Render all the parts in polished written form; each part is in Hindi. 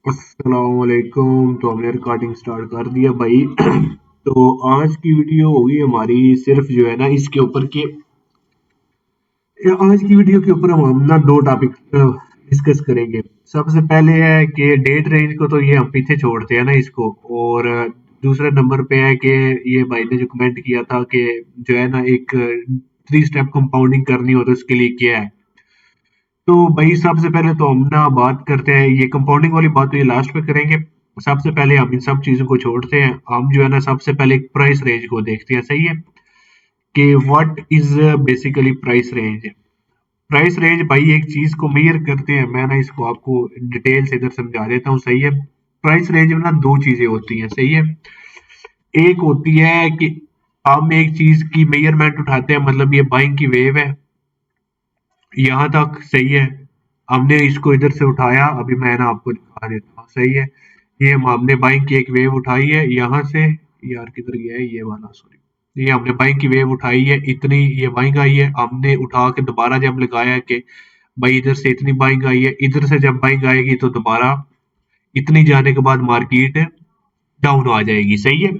अस्सलामुअलैकुम। तो हमने रिकॉर्डिंग स्टार्ट कर दिया भाई। तो आज की वीडियो होगी हमारी सिर्फ जो है ना इसके ऊपर के आज की वीडियो के ऊपर हम ना दो टॉपिक डिस्कस करेंगे। सबसे पहले है कि डेट रेंज को तो ये हम पीछे छोड़ते हैं ना इसको। और दूसरे नंबर पे है कि ये भाई ने जो कमेंट किया था कि जो है ना एक थ्री स्टेप कंपाउंडिंग करनी हो तो उसके लिए क्या है। तो भाई सबसे पहले तो हम ना बात करते हैं ये कंपाउंडिंग वाली बात तो ये लास्ट पे करेंगे। सबसे पहले हम इन सब चीजों को छोड़ते हैं, हम जो है ना सबसे पहले एक प्राइस रेंज को देखते हैं, सही है, कि what is basically price range. Price range भाई एक चीज को मेजर करते हैं, मैं ना इसको आपको डिटेल से इधर समझा देता हूँ, सही है। प्राइस रेंज में ना दो चीजें होती हैं, सही है। एक होती है कि हम एक चीज की मेजरमेंट उठाते हैं, मतलब ये बाइंग की वेव है, यहाँ तक सही है। हमने इसको इधर से उठाया, अभी मैं ना आपको दिखा देता हूँ, सही है। ये हमने बाइक की एक वेव उठाई है यहाँ से, यार किधर गया है ये वाला, सॉरी। ये हमने बाइक की वेव उठाई है इतनी, ये बाइक आई है, हमने उठा के दोबारा जब लगाया कि भाई इधर से इतनी बाइक आई है, इधर से जब बाइक आएगी तो दोबारा इतनी जाने के बाद मार्केट डाउन आ जाएगी, सही है।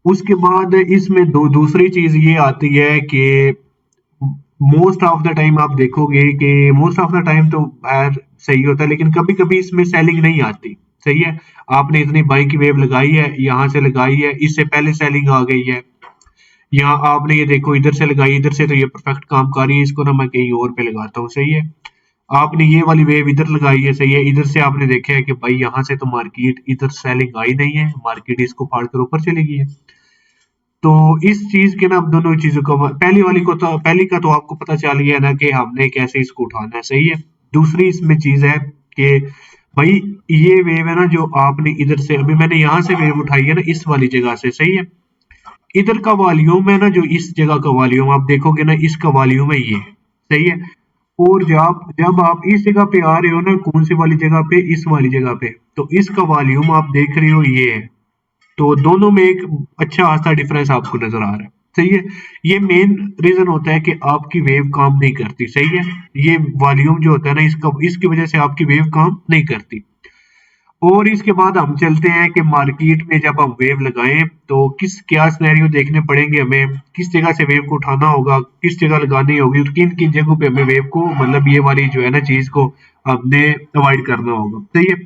उसके बाद इसमें दूसरी चीज ये आती है कि मोस्ट ऑफ द टाइम आप देखोगे कि मोस्ट ऑफ द टाइम तो यार सही होता है, लेकिन कभी कभी इसमें सेलिंग नहीं आती, सही है। आपने इतनी बाई की वेव लगाई है, यहाँ से लगाई है, इससे पहले सेलिंग आ गई है। यहाँ आपने ये देखो इधर से लगाई, इधर से तो ये परफेक्ट काम कर रही है, इसको ना मैं कहीं और पे लगाता हूँ, सही है। आपने ये वाली वेव इधर लगाई है, सही है, इधर से आपने देखा है कि भाई यहाँ से तो मार्केट इधर सेलिंग आई नहीं है, मार्केट इसको फाड़ कर ऊपर चली गई है। तो इस चीज के ना अब दोनों चीजों को, पहली वाली को तो पहली का तो आपको पता चल गया ना कि हमने कैसे इसको उठाना है, सही है। दूसरी इसमें चीज है कि भाई ये वेव है ना जो आपने इधर से, अभी मैंने यहाँ से वेव उठाई है ना इस वाली जगह से, सही है। इधर का वॉल्यूम है ना, जो इस जगह का वॉल्यूम आप देखोगे ना, इसका वॉल्यूम है ये, सही है। और जब आप इस जगह पे आ रहे हो ना, कौन सी वाली जगह पे, इस वाली जगह पे, तो इसका वॉल्यूम आप देख रहे हो ये है। तो दोनों में एक अच्छा खासा डिफरेंस आपको नजर आ रहा है, सही है। ये मेन रीजन होता है कि आपकी वेव काम नहीं करती, सही है। ये वॉल्यूम जो होता है ना इसका, इसकी वजह से आपकी वेव काम नहीं करती। और इसके बाद हम चलते हैं कि मार्केट में जब हम वेव लगाएं तो किस क्या सिनेरियो देखने पड़ेंगे हमें, किस जगह से वेव को उठाना होगा, किस जगह लगानी होगी, और किन किन जगहों पे हमें वेव को, मतलब ये वाली जो है ना चीज को हमने अवॉइड करना होगा, सही है।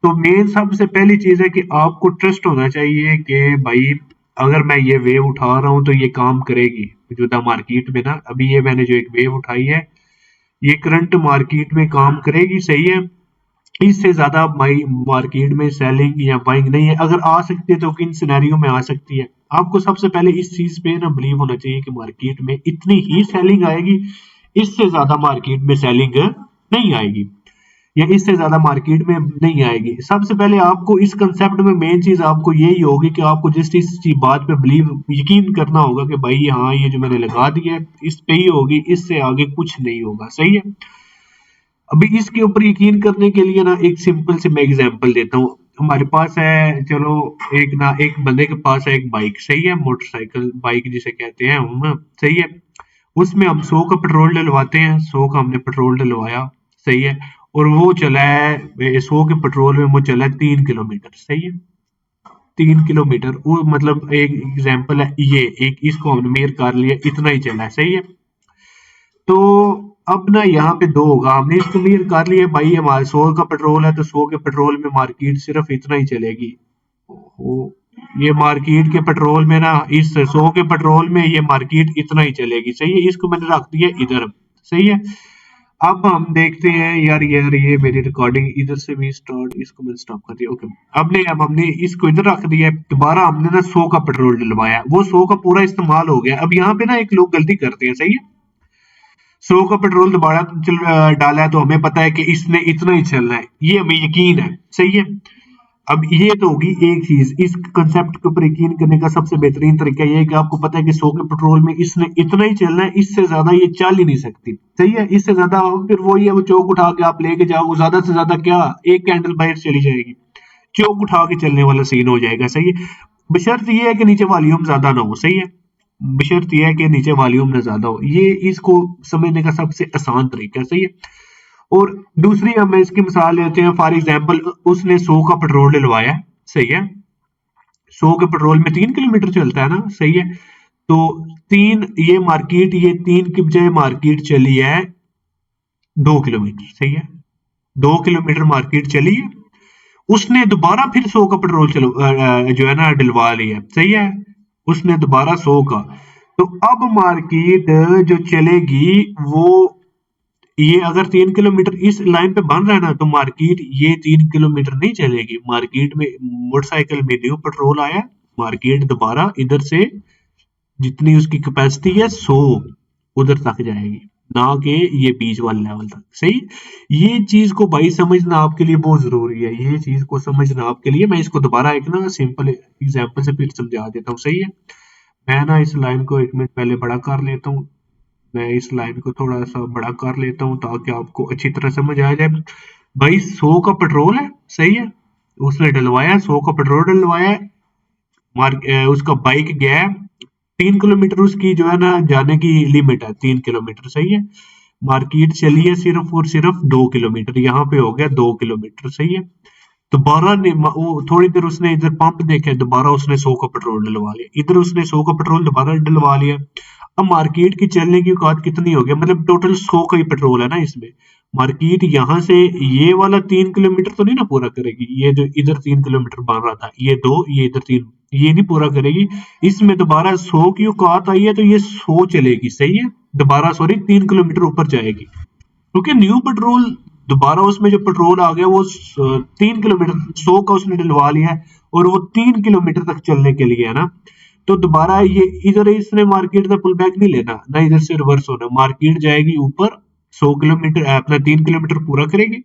तो मेन सबसे पहली चीज है कि आपको ट्रस्ट होना चाहिए कि भाई अगर मैं ये वेव उठा रहा हूँ तो ये काम करेगी मौजूदा मार्केट में ना। अभी ये मैंने जो एक वेव उठाई है, ये करंट मार्केट में काम करेगी, सही है। इससे ज्यादा मार्केट में सेलिंग या बाइंग नहीं है, अगर आ सकती है तो किन सिनेरियो में आ सकती है। आपको सबसे पहले इस चीज पे ना बिलीव होना चाहिए कि मार्केट में इतनी ही सेलिंग आएगी, इससे ज्यादा मार्केट में सेलिंग नहीं आएगी, या इससे ज्यादा मार्केट में नहीं आएगी। सबसे पहले आपको इस कंसेप्ट में मेन चीज आपको यही होगी कि आपको जिस इस बात पे बिलीव, यकीन करना होगा कि भाई हाँ ये जो मैंने लगा दिया है इस पे ही होगी, इससे आगे कुछ नहीं होगा, सही है। अभी इसके ऊपर यकीन करने के लिए ना एक सिंपल से मैं एग्जांपल देता हूँ। हमारे पास है, चलो, एक बंदे के पास है एक बाइक, सही है, मोटरसाइकिल बाइक जिसे कहते हैं हम, सही है। उसमें हम 100 का पेट्रोल डलवाते हैं, 100 का हमने पेट्रोल डलवाया, सही है। और वो चला है 100 के पेट्रोल में वो चला है 3 किलोमीटर, सही है। 3 किलोमीटर वो मतलब एक एग्जाम्पल है, ये एक इसको हमने मेयर कर लिया, इतना ही चला है, सही है। तो अब ना यहाँ पे दो होगा, हमने इसको क्लियर कर लिया भाई हमारे 100 का पेट्रोल है तो 100 के पेट्रोल में मार्केट सिर्फ इतना ही चलेगी। वो ये मार्केट के पेट्रोल में ना, इस 100 के पेट्रोल में ये मार्केट इतना ही चलेगी, सही है। इसको मैंने रख दिया इधर, सही है। अब हम देखते हैं, यार ये मेरी रिकॉर्डिंग इधर से भी स्टार्ट, इसको मैंने स्टॉप कर दिया, ओके। अब हमने इसको इधर रख दिया, दोबारा हमने ना 100 का पेट्रोल डलवाया, वो 100 का पूरा इस्तेमाल हो गया। अब यहाँ पे ना एक लोग गलती करते हैं, सही है। 100 का पेट्रोल दोबारा डाला है तो हमें पता है कि इसने इतना ही चलना है, ये हमें यकीन है, सही है। अब ये तो होगी एक चीज, इस कंसेप्ट के ऊपर यकीन करने का सबसे बेहतरीन तरीका ये है कि आपको पता है कि 100 के पेट्रोल में इसने इतना ही चलना है, इससे ज्यादा ये चल ही नहीं सकती, सही है। इससे ज्यादा फिर वही है, वो चौक उठा के आप लेके जाओ, ज्यादा से ज्यादा क्या, एक कैंडल बाहर चली जाएगी, चौक उठा के चलने वाला सीन हो जाएगा, सही है। बशर्त ये है कि नीचे वॉल्यूम ज्यादा ना हो, सही है। बशर्त ये है कि नीचे वॉल्यूम ना ज्यादा हो, ये इसको समझने का सबसे आसान तरीका है, सही है। और दूसरी हम इसकी मिसाल लेते हैं, फॉर एग्जांपल उसने 100 का पेट्रोल डलवाया, सही है। 100 के पेट्रोल में 3 किलोमीटर चलता है ना, सही है। तो ये 3 की बजाय मार्केट चली है 2 किलोमीटर, सही है। 2 किलोमीटर मार्केट चली है, उसने दोबारा फिर 100 का पेट्रोल जो है ना डलवा लिया, सही है। उसने दोबारा 100 का, तो अब मार्केट जो चलेगी वो, ये अगर 3 किलोमीटर इस लाइन पे बन रहा है ना, तो मार्केट ये 3 किलोमीटर नहीं चलेगी। मार्केट में मोटरसाइकिल में न्यू पेट्रोल आया, मार्केट दोबारा इधर से जितनी उसकी कैपेसिटी है 100 उधर तक जाएगी, ना कि ये बीच वाले लेवल तक, सही। ये चीज को भाई समझना आपके लिए बहुत जरूरी है, ये चीज को समझना आपके लिए, मैं इसको दोबारा एक ना सिंपल एग्जांपल से फिर समझा देता हूँ, सही है। मैं ना इस लाइन को 1 मिनट पहले बड़ा कर लेता हूँ, मैं इस लाइन को थोड़ा सा बड़ा कर लेता हूँ ताकि आपको अच्छी तरह समझ आ जाए। भाई 100 का पेट्रोल है, सही है। उसने डलवाया 100 का पेट्रोल डलवाया है, उसका बाइक गया है 3 किलोमीटर, उसकी जो है ना जाने की लिमिट है 3 किलोमीटर, सही है। मार्केट चली है सिर्फ और सिर्फ 2 किलोमीटर, यहाँ पे हो गया 2 किलोमीटर, सही है। दोबारा वो थोड़ी देर उसने इधर पंप देखा, दोबारा उसने 100 का पेट्रोल डलवा लिया, इधर उसने 100 का पेट्रोल दोबारा डलवा लिया। अब मार्केट की चलने की औकात कितनी हो गया, मतलब टोटल 100 का ही पेट्रोल है ना इसमें। मार्केट यहाँ से ये वाला 3 किलोमीटर तो नहीं ना पूरा करेगी, ये जो इधर 3 किलोमीटर बन रहा था, ये दो, ये इधर 3, ये नहीं पूरा करेगी। इसमें दोबारा 100 की औकात आई है, तो ये 100 चलेगी, सही है। दोबारा सॉरी 3 किलोमीटर ऊपर जाएगी, क्योंकि न्यू पेट्रोल दोबारा उसमें जो पेट्रोल आ गया वो 3 किलोमीटर 100 का उसने डलवा लिया है, और वो 3 किलोमीटर तक चलने के लिए है ना। तो दोबारा ये इधर इसने मार्केट का पुल बैक नहीं लेना ना, इधर से रिवर्स होना, मार्केट जाएगी ऊपर 100 किलोमीटर, अपना 3 किलोमीटर पूरा करेगी,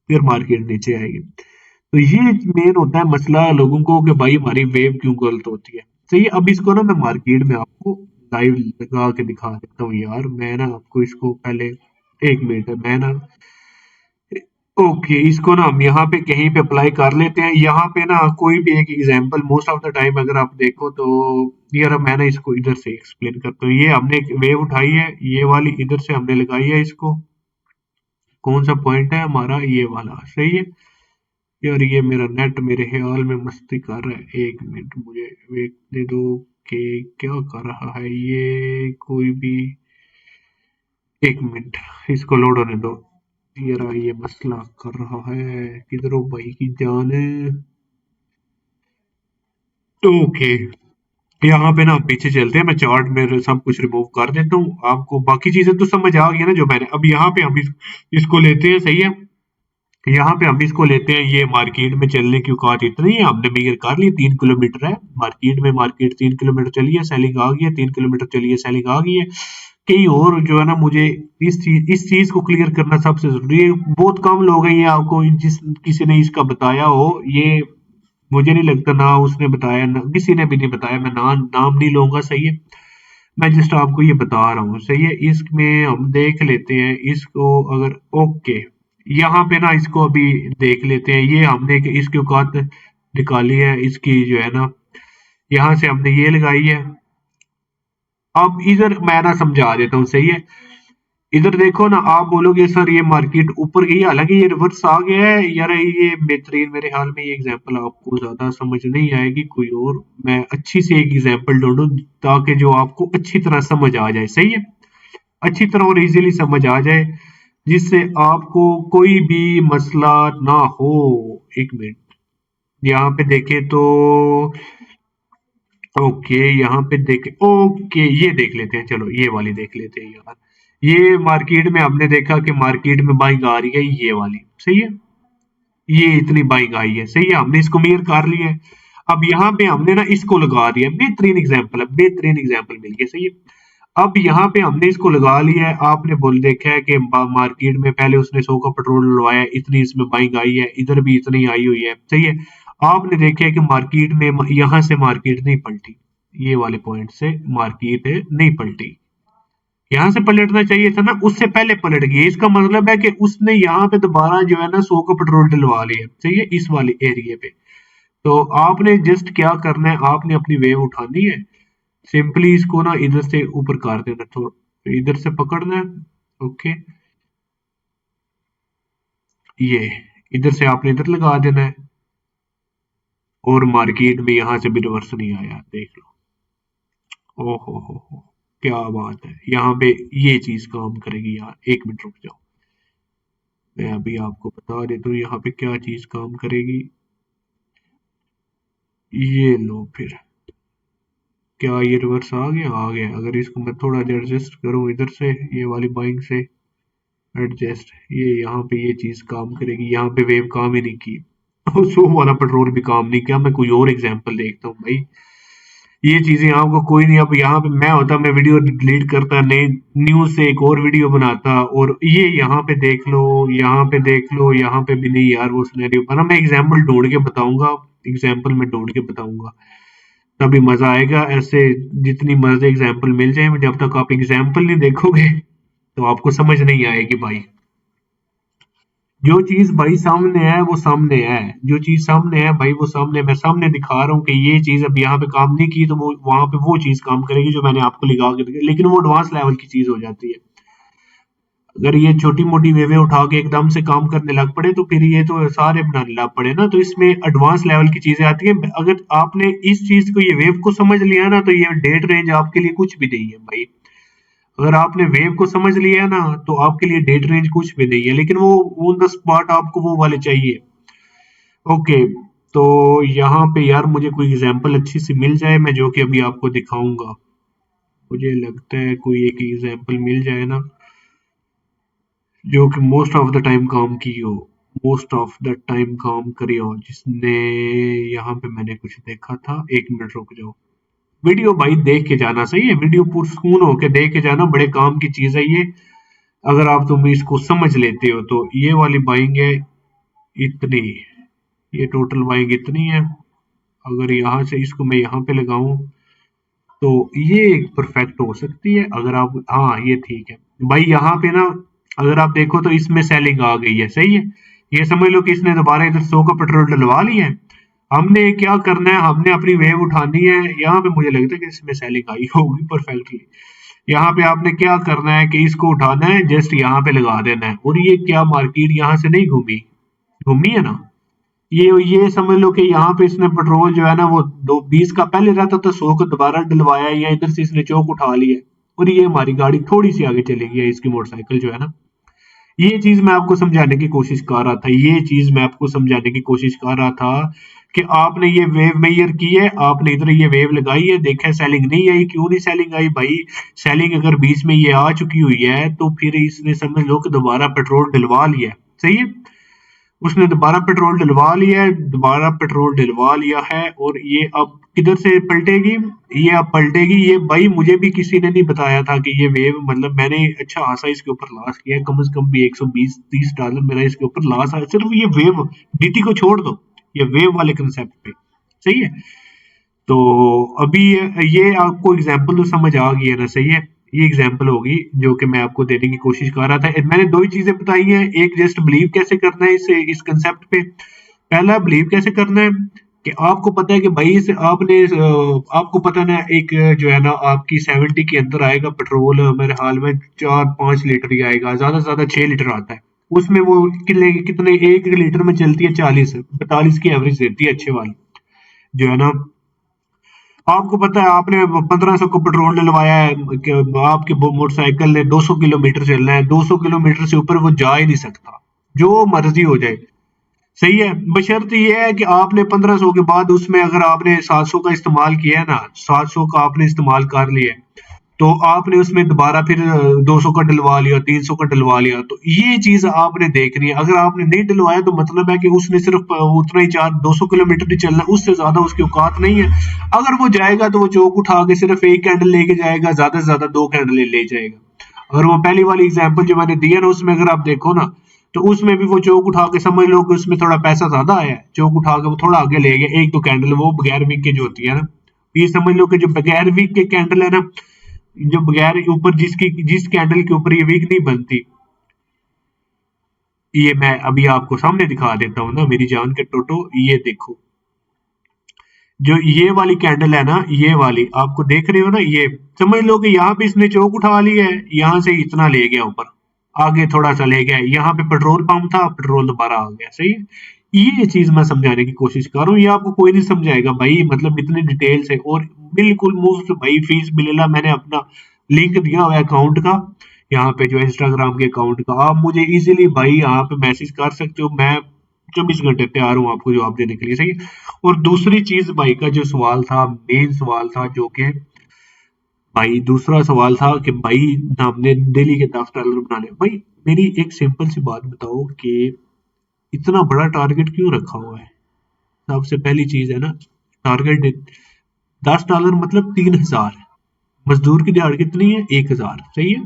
फिर मार्केट नीचे आएगी। तो ये मेन होता है मसला लोगों को कि भाई हमारी वेव क्यों गलत होती है, सही है। अब इसको ना मैं मार्केट में आपको लाइव लगा के दिखा देता हूँ यार, मैं ना आपको इसको पहले 1 मिनट है, मैं ना ओके इसको ना हम यहाँ पे कहीं पे अप्लाई कर लेते हैं। यहाँ पे ना कोई भी एक example, most of the time अगर आप देखो तो यार मैं ना इसको इधर से एक्सप्लेन करता हूँ। ये हमने एक वेव उठाई है, ये वाली इधर से हमने लगाई है इसको, कौन सा पॉइंट है हमारा, ये वाला, सही है। यार ये मेरा नेट मेरे ख्याल में मस्ती कर रहा है, 1 मिनट मुझे देखने दो कि क्या कर रहा है ये, कोई भी 1 मिनट इसको लोड होने दो। यार ये मसला कर रहा है, किधर हो भाई की जान। ओके यहाँ पे ना पीछे चलते हैं, मैं चार्ट में सब कुछ रिमूव कर देता हूँ, आपको बाकी चीजें तो समझ आ गई ना जो मैंने। अब यहाँ पे हम इसको लेते हैं, सही है। यहाँ पे हम इसको लेते हैं, ये मार्केट में चलने की औकात इतनी है, हमने मेजर कर ली 3 किलोमीटर है मार्केट में, मार्केट 3 किलोमीटर चली है, सेलिंग आ गई है, 3 किलोमीटर चली है, सेलिंग आ गई है। कहीं और जो है ना, मुझे इस चीज को क्लियर करना सबसे जरूरी है। बहुत कम लोग हैं, ये आपको जिस किसी ने इसका बताया हो, ये मुझे नहीं लगता, ना उसने बताया ना किसी ने भी नहीं बताया, मैं नाम नहीं लूंगा, सही है। मैं जस्ट आपको ये बता रहा हूँ, सही है। इसमें हम देख लेते हैं इसको, अगर ओके यहाँ पे ना इसको अभी देख लेते हैं, ये हमने इसकी औकात निकाली है इसकी जो है ना, यहाँ से हमने ये लगाई है। अब इधर मैं ना समझा देता हूँ, सही है। इधर देखो ना, आप बोलोगे सर ये मार्केट ऊपर गई, हालांकि ये रिवर्स आ गया है यार, ये बेहतरीन, मेरे ख्याल में ये एग्जांपल आपको ज्यादा समझ नहीं आएगी, कोई और मैं अच्छी सी एक एग्जांपल ढूंढूं ताकि जो आपको अच्छी तरह समझ आ जाए, सही है। अच्छी तरह और इजीली समझ आ जाए, जिससे आपको कोई भी मसला ना हो। 1 मिनट यहाँ पे देखें तो ओके, यहाँ पे देखें, ओके ये देख लेते हैं, चलो ये वाली देख लेते हैं यार। ये मार्केट में हमने देखा कि मार्केट में बाइंग आ रही है, ये वाली, सही है। ये इतनी बाइंग आई है, सही है, हमने इसको क्लियर कर लिया है। अब यहाँ पे हमने ना इसको लगा दिया, बेहतरीन एग्जाम्पल है, बेहतरीन एग्जाम्पल मिल गया, सही है। अब यहाँ पे हमने इसको लगा लिया है, आपने बोल देखा है कि मार्केट में पहले उसने 100 का पेट्रोल डलवाया, इतनी इसमें बाइंग आई है, इधर भी इतनी आई हुई है, सही है। आपने देखा है कि मार्केट में यहाँ से मार्केट नहीं पलटी, ये वाले पॉइंट से मार्केट नहीं पलटी, यहाँ से पलटना चाहिए था ना, उससे पहले पलट गई, इसका मतलब है कि उसने यहाँ पे दोबारा जो है ना 100 का पेट्रोल डलवा लिया, सही है, इस वाले एरिया पे। तो आपने जस्ट क्या करना है, आपने अपनी वेव उठानी है, सिंपली इसको ना इधर से ऊपर कर देना, तो इधर से पकड़ना है, ओके। ये इधर से आपने इधर लगा देना है और मार्केट में यहाँ से भी रिवर्स नहीं आया, देख लो। ओहो हो, क्या बात है, यहाँ पे ये चीज काम करेगी यार। एक मिनट रुक जाओ, मैं अभी आपको बता देता हूँ यहाँ पे क्या चीज काम करेगी। ये लो फिर, क्या ये रिवर्स आ गया? आ गया। अगर इसको मैं थोड़ा एडजस्ट करूँ इधर से, ये वाली बाइंग से एडजस्ट, ये यहाँ पे ये चीज काम करेगी। यहाँ पे वेव काम ही नहीं की। सो वाला पेट्रोल भी काम नहीं किया। मैं कोई और एग्जांपल देखता हूँ भाई। ये चीजें आपको कोई नहीं, अब यहाँ पे मैं होता, मैं वीडियो डिलीट करता, नई न्यूज से एक और वीडियो बनाता। और ये यहाँ पे देख लो, यहाँ पे देख लो, यहाँ पे भी नहीं यार वो सिनेरियो बना। मैं एग्जाम्पल ढूंढ के बताऊंगा, एग्जाम्पल में ढूंढ के बताऊंगा, तभी मजा आएगा। ऐसे जितनी मर्जी एग्जाम्पल मिल जाए, जब तक आप एग्जाम्पल नहीं देखोगे तो आपको समझ नहीं आएगी भाई। जो चीज भाई सामने है वो सामने है, जो चीज सामने है भाई वो सामने, मैं सामने दिखा रहा हूँ कि ये चीज अब यहाँ पे काम नहीं की तो वो वहां पे वो चीज काम करेगी जो मैंने आपको लिखा के दिखाई, लेकिन वो एडवांस लेवल की चीज हो जाती है। अगर ये छोटी मोटी वेवे उठा के एकदम से काम करने लग पड़े तो फिर ये तो सारे बनाने लग पड़े ना, तो इसमें एडवांस लेवल की चीजें आती है। अगर आपने इस चीज को, ये वेव को समझ लिया ना, तो ये डेट रेंज आपके लिए कुछ भी नहीं है भाई। अगर आपने वेव को समझ लिया ना तो आपके लिए डेट रेंज कुछ भी नहीं है, लेकिन वो ऑन द स्पॉट आपको वो वाले चाहिए। ओके, तो यहाँ पे यार मुझे कोई एग्जांपल अच्छी सी मिल जाए, मैं जो कि अभी आपको दिखाऊंगा। मुझे लगता है कोई एक एग्जांपल मिल जाए ना जो कि मोस्ट ऑफ द टाइम काम की हो, मोस्ट ऑफ द टाइम काम करी हो, जिसने, यहाँ पे मैंने कुछ देखा था। एक मिनट रुक जाओ, वीडियो भाई देख के जाना, सही है, वीडियो पूरी सुकून होके देख के जाना, बड़े काम की चीज है ये। अगर आप तुम इसको समझ लेते हो तो ये वाली बाइंग है इतनी, ये टोटल बाइंग इतनी है। अगर यहाँ से इसको मैं यहाँ पे लगाऊं तो ये एक परफेक्ट हो सकती है। अगर आप, हाँ ये ठीक है भाई। यहाँ पे ना अगर आप देखो तो इसमें सेलिंग आ गई है, सही है। ये समझ लो कि इसने दोबारा इधर 100 का पेट्रोल डलवा लिया है। हमने क्या करना है, हमने अपनी वेव उठानी है। यहाँ पे मुझे लगता है कि इसमें सेलिंग आई होगी परफेक्टली। यहाँ पे आपने क्या करना है कि इसको उठाना है, जस्ट यहाँ पे लगा देना है। और ये क्या मार्केट यहाँ से नहीं घूमी, घूमी है ना। ये समझ लो कि यहाँ पे इसने पेट्रोल जो है ना वो 20 का पहले रहता था, 100 का दोबारा डलवाया, या इधर से इसने चौक उठा लिया और ये हमारी गाड़ी थोड़ी सी आगे चली गई है, इसकी मोटरसाइकिल जो है ना। ये चीज मैं आपको समझाने की कोशिश कर रहा था, ये चीज मैं आपको समझाने की कोशिश कर रहा था कि आपने ये वेव मेजर की है, आपने इधर ये वेव लगाई है, देखा सेलिंग नहीं आई। क्यों नहीं सेलिंग आई भाई? सेलिंग अगर बीच में ये आ चुकी हुई है तो फिर इसने समझ लो कि दोबारा पेट्रोल डलवा लिया है, सही है। उसने दोबारा पेट्रोल डलवा लिया है, दोबारा पेट्रोल डलवा लिया है, और ये अब किधर से पलटेगी? ये अब पलटेगी। ये भाई मुझे भी किसी ने नहीं बताया था कि ये वेव, मतलब मैंने अच्छा खासा इसके ऊपर लॉस किया है, कम से कम भी 120-30 डॉलर मेरा इसके ऊपर लॉस है, सिर्फ ये वेव। डीटी को छोड़ दो, ये वेव वाले कंसेप्ट पे, सही है। तो अभी ये आपको एग्जाम्पल तो समझ आ गई है ना, सही है। ये एग्जाम्पल होगी जो कि मैं आपको देने की कोशिश कर रहा था। मैंने दो ही चीजें बताई हैं, एक जस्ट बिलीव कैसे करना है इस कंसेप्ट पे। पहला बिलीव कैसे करना है कि आपको पता है कि भाई से आपने आपको पता ना, एक जो है ना आपकी 70 के अंदर आएगा पेट्रोल, मेरे हाल में 4-5 लीटर ही आएगा, ज्यादा से ज्यादा 6 लीटर आता है। उसमें वो कितने कितने 1 लीटर में चलती है 40-45 की एवरेज देती है अच्छे वाली, जो है ना। आपको पता है आपने 1500 को पेट्रोल डलवाया है कि आपके मोटरसाइकिल ने 200 किलोमीटर चलना है, 200 किलोमीटर से ऊपर वो जा ही नहीं सकता, जो मर्जी हो जाए, सही है। बशर्ते ये है कि आपने 1500 के बाद उसमें अगर आपने 700 का इस्तेमाल किया है ना, 700 का आपने इस्तेमाल कर लिया है, तो आपने उसमें दोबारा फिर 200 का डलवा लिया, 300 का डलवा लिया, तो ये चीज आपने देखनी है। अगर आपने नहीं डलवाया तो मतलब है कि उसने सिर्फ उतना ही 200 किलोमीटर ही चलना, उससे ज्यादा उसकी औकात नहीं है। अगर वो जाएगा तो वो चौक उठा के सिर्फ एक कैंडल लेके जाएगा, ज्यादा से ज्यादा 2 कैंडल ले जाएगा। अगर वो पहली वाली एग्जाम्पल जो मैंने दिया ना, उसमें अगर आप देखो ना, तो उसमें भी वो चौक उठा के, समझ लो कि उसमें थोड़ा पैसा ज्यादा आया है, चौक उठा के वो थोड़ा आगे ले गया, 1-2 कैंडल वो बगैर विक के जो होती है ना। ये समझ लो कि जो बगैर विक के कैंडल है ना, जो बगैर ऊपर जिस कैंडल के ऊपर ये विक नहीं बनती, ये मैं अभी आपको सामने दिखा देता हूँ ना मेरी जान के टोटो। ये देखो, जो ये वाली कैंडल है ना, ये वाली आपको देख रहे हो ना, ये समझ लो कि यहाँ पे इसने चौक उठा ली है, यहाँ से इतना ले गया ऊपर, आगे थोड़ा सा ले गया, यहाँ पे पेट्रोल पंप था, पेट्रोल दोबारा आ गया, सही है। ये चीज मैं समझाने की कोशिश कर रहा हूँ, ये आपको कोई नहीं समझाएगा भाई, मतलब इतनी डिटेल से, और बिल्कुल मुफ्त भाई, फीस मिलेला। मैंने अपना लिंक दिया हुआ है अकाउंट का, यहाँ पे जो इंस्टाग्राम के अकाउंट का, आप मुझे इजीली भाई यहाँ पे मैसेज कर सकते हो, मैं 24 घंटे तैयार हूँ आपको जवाब देने के लिए, सही है। और दूसरी चीज भाई का जो सवाल था, मेन सवाल था, जो कि भाई दूसरा सवाल था कि भाई हमने डेली के 10 डॉलर बनाने, भाई मेरी एक सिंपल सी बात बताओ कि इतना बड़ा टारगेट क्यों रखा हुआ है? सबसे पहली चीज है ना, टारगेट 10 डॉलर मतलब 3,000। मजदूर की दिहाड़ कितनी है? 1,000, सही है।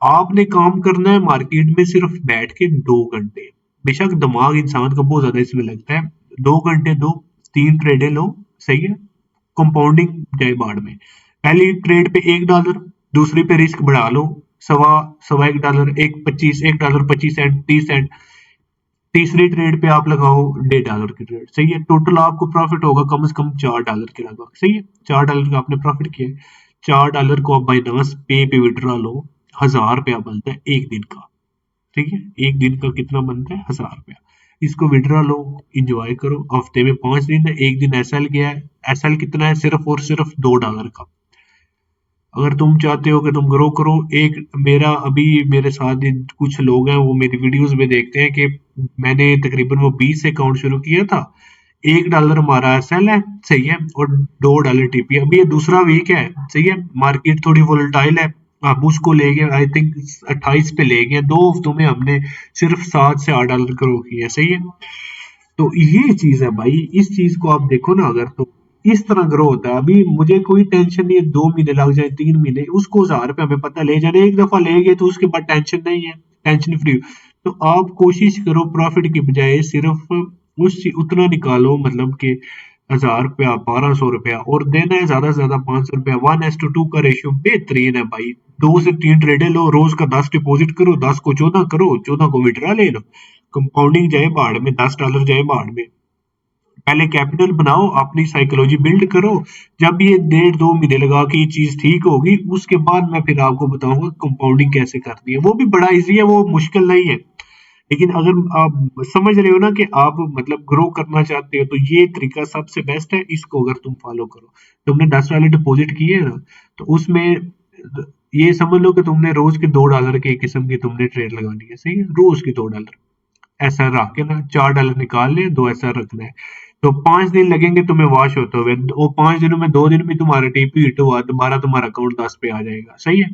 आपने काम करना है मार्केट में सिर्फ बैठ के 2 घंटे। बेशक दिमाग इंसान का बहुत ज्यादा इसमें लगता है, 2 घंटे दो, 3 ट्रेडें लो, सही है। कंपाउंडिंग जाए बाढ़ में, पहली ट्रेड पे 1 डॉलर, दूसरी पे रिस्क बढ़ा लो, सवा सवा 1 डॉलर, 1 डॉलर 25 सेंट, 30 सेंट, तीसरी ट्रेड पे आप लगाओ 1.5 डॉलर की ट्रेड, सही है। टोटल आपको प्रॉफिट होगा कम से कम 4 डॉलर के लगभग, सही है। 4 डॉलर का आपने प्रॉफिट किया, 4 डॉलर को आप बाइनांस पे विड्रॉ लो, 1,000 रुपया बनता है एक दिन का, ठीक है। एक दिन का कितना बनता है? 1,000 रुपया। इसको विड्रॉ लो, इंजॉय करो। हफ्ते में 5 दिन है, एक दिन एसएल गया है, एसएल कितना है? सिर्फ और सिर्फ 2 डॉलर का। अगर तुम चाहते हो कि तुम ग्रो करो, एक मेरा अभी मेरे साथ कुछ लोग हैं, वो मेरी वीडियोस में देखते हैं कि मैंने तकरीबन वो 20 से अकाउंट शुरू किया था, 1 डॉलर हमारा एसएल है, सही है, और 2 डॉलर टीपी। अभी ये दूसरा वीक है, सही है, मार्केट थोड़ी वोलेटाइल है, आप उसको ले गए, आई थिंक 28 पे ले गए, 2 हफ्तों में हमने सिर्फ 7 से 8 डॉलर ग्रो किया, सही है। तो ये चीज है भाई, इस चीज को आप देखो ना, अगर तो इस तरह ग्रो होता है। अभी मुझे कोई टेंशन नहीं है, 2 महीने लग जाए, 3 महीने, उसको 1,000 रुपये हमें पता ले जाने, एक दफा ले गए तो उसके बाद टेंशन नहीं है, टेंशन फ्री। तो आप कोशिश करो प्रॉफिट की बजाय सिर्फ उतना निकालो, मतलब कि 1,000 रुपया, 1,200 रुपया, और देना है ज्यादा से ज्यादा 500 रुपया। 1:2 का रेशियो बेहतरीन है भाई। 2 से 3 ट्रेडे लो, रोज का 10 डिपॉजिट करो, 10 को 14 करो, 14 को विड्रा ले लो, कंपाउंडिंग जाए बाढ़ में, 10 डॉलर जाए बाढ़ में। पहले कैपिटल बनाओ, अपनी साइकोलॉजी बिल्ड करो। जब ये 1.5-2 महीने लगा के ये चीज ठीक होगी, उसके बाद मैं फिर आपको बताऊंगा कंपाउंडिंग कैसे करनी है। वो भी बड़ा इजी है, वो मुश्किल नहीं है। लेकिन अगर आप समझ रहे हो ना कि आप मतलब ग्रो करना चाहते हो, तो ये तरीका सबसे बेस्ट है, इसको अगर तुम फॉलो करो। तुमने 10 डॉलर डिपॉजिट किए ना, तो उसमें ये समझ लो कि तुमने रोज के 2 डॉलर के किस्म की तुमने ट्रेड लगानी है, सही है, रोज के 2 डॉलर ऐसा रख के ना, 4 डॉलर निकाल ले, दो ऐसा रखना है। तो 5 दिन लगेंगे तुम्हें वॉश होते हुए, वो 5 दिनों में 2 दिन भी तुम्हारा टीपी हिट हुआ, दोबारा तुम्हारा अकाउंट 10 पे आ जाएगा, सही है।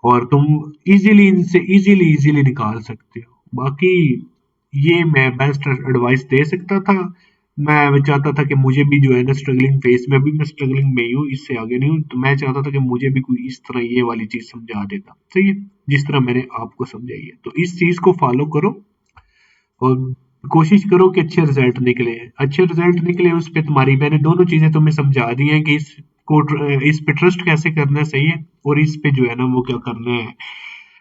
और तुम इजीली इनसे इजीली इजीली निकाल सकते हो। बाकी ये मैं बेस्ट एडवाइस दे सकता था। मैं चाहता था कि मुझे भी जो है ना स्ट्रगलिंग फेस में, भी मैं स्ट्रगलिंग में ही हूँ, इससे आगे नहीं हूँ, तो मैं चाहता था कि मुझे भी कोई इस तरह ये वाली चीज समझा देता, सही है, जिस तरह मैंने आपको समझाई है। तो इस चीज को फॉलो करो और कोशिश करो कि अच्छे रिजल्ट निकले। अच्छे रिजल्ट निकले, उस पे तुम्हारी मैंने दोनों चीजें तुम्हें समझा दी हैं कि इस पे ट्रस्ट कैसे करना है, सही है, और इस पे जो है ना वो क्या करना है।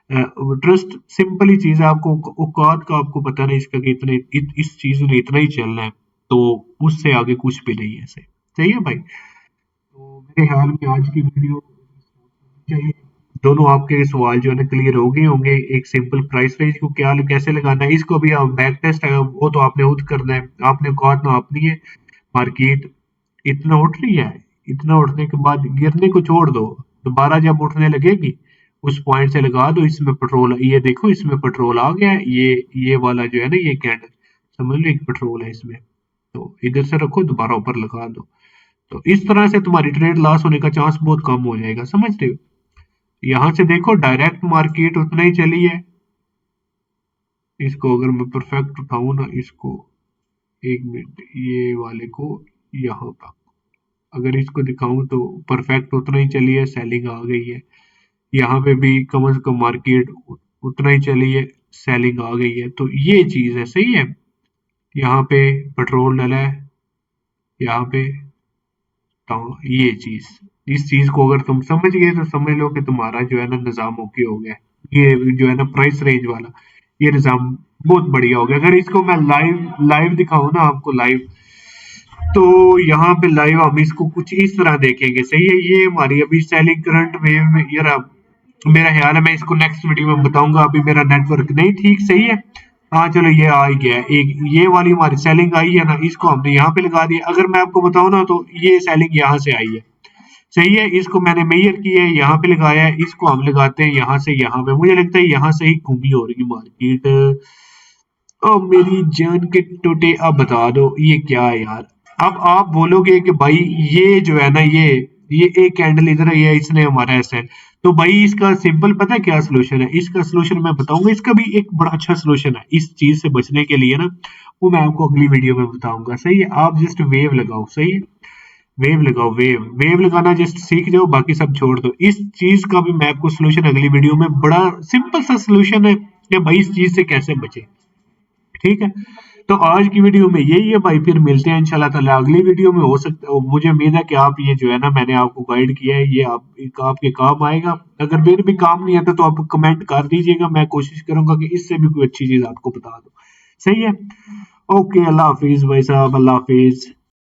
ट्रस्ट सिंपल ही चीज है, आपको औकात का आपको पता नहीं इसका कि इस चीज में इतना ही चलना है, तो उससे आगे कुछ भी नहीं है, सही सही है भाई। तो मेरे ख्याल में आज की वीडियो चाहिए, दोनों आपके सवाल जो है ना क्लियर हो गए होंगे। एक सिंपल प्राइस रेंज को क्या कैसे लगाना है, इसको भी आप बैक टेस्ट है वो तो आपने खुद करना है, आपने औकात नापनी है। मार्केट इतना उठ रही है, इतना उठने के बाद गिरने को छोड़ दो, दोबारा जब उठने लगेगी उस पॉइंट से लगा दो, इसमें पेट्रोल, ये देखो इसमें पेट्रोल आ गया है, ये वाला जो है ना ये कैंडल, समझ लो एक पेट्रोल है इसमें, तो इधर से रखो, दोबारा ऊपर लगा दो। तो इस तरह से तुम्हारी ट्रेड लॉस होने का चांस बहुत कम हो जाएगा, समझ रहे हो। यहाँ से देखो डायरेक्ट मार्केट उतना ही चली है, इसको अगर मैं परफेक्ट उठाऊं ना, इसको 1 मिनट, ये वाले को यहाँ तक अगर इसको दिखाऊं तो परफेक्ट उतना ही चली है, सेलिंग आ गई है। यहाँ पे भी कम से कम मार्केट उतना ही चली है, सेलिंग आ गई है। तो ये चीज है, सही है। यहाँ पे पेट्रोल डला है, यहाँ पे, तो ये चीज, इस चीज को अगर तुम समझ गए तो समझ लो कि तुम्हारा जो है ना निजाम ओके हो गया। ये जो है ना प्राइस रेंज वाला, ये निजाम बहुत बढ़िया हो गया। अगर इसको मैं लाइव लाइव दिखाऊं ना आपको लाइव, तो यहाँ पे लाइव हम इसको कुछ इस तरह देखेंगे, सही है। ये हमारी अभी सेलिंग करंट वेव में, यार मेरा ख्याल है मैं इसको नेक्स्ट वीडियो में बताऊंगा, अभी मेरा नेटवर्क नहीं ठीक सही है। हाँ चलो ये आ ही गया है। एक ये वाली हमारी सेलिंग आई है ना, इसको हमने यहाँ पे लगा दिया। अगर मैं आपको बताऊं ना तो ये सेलिंग यहाँ से आई है, सही है। इसको मैंने मेजर किया है, यहाँ पे लगाया है, इसको हम लगाते हैं यहाँ से यहाँ पे। मुझे लगता है यहाँ से ही घूमी हो रही मार्केट। ओ मेरी जान के टोटे, अब बता दो ये क्या है यार। अब आप बोलोगे कि भाई ये जो है ना, ये एक कैंडल इधर है, ये इसने हमारा ऐसा है। तो भाई इसका सिंपल पता है क्या सोल्यूशन है? इसका सोल्यूशन मैं बताऊंगा, इसका भी एक बड़ा अच्छा सोल्यूशन है इस चीज से बचने के लिए ना, वो मैं आपको अगली वीडियो में बताऊंगा, सही है। आप जस्ट वेव लगाओ, सही है। वेव लगाओ, वेव लगाना जस्ट सीख जाओ, बाकी सब छोड़ दो। इस चीज का भी मैं आपको सोल्यूशन अगली वीडियो में, बड़ा सिंपल सा सोल्यूशन है कि भाई इस चीज से कैसे बचे, ठीक है। तो आज की वीडियो में यही है भाई, फिर मिलते हैं इंशाल्लाह ताला अगली वीडियो में। हो सकता है, मुझे उम्मीद है कि आप ये जो है ना, मैंने आपको गाइड किया है, ये आपके काम आएगा। अगर मेरे भी काम नहीं आता तो आप कमेंट कर दीजिएगा, मैं कोशिश करूंगा कि इससे भी कोई अच्छी चीज आपको बता दूं, सही है। ओके, अल्लाह हाफिज भाई साहब, अल्लाह हाफिज।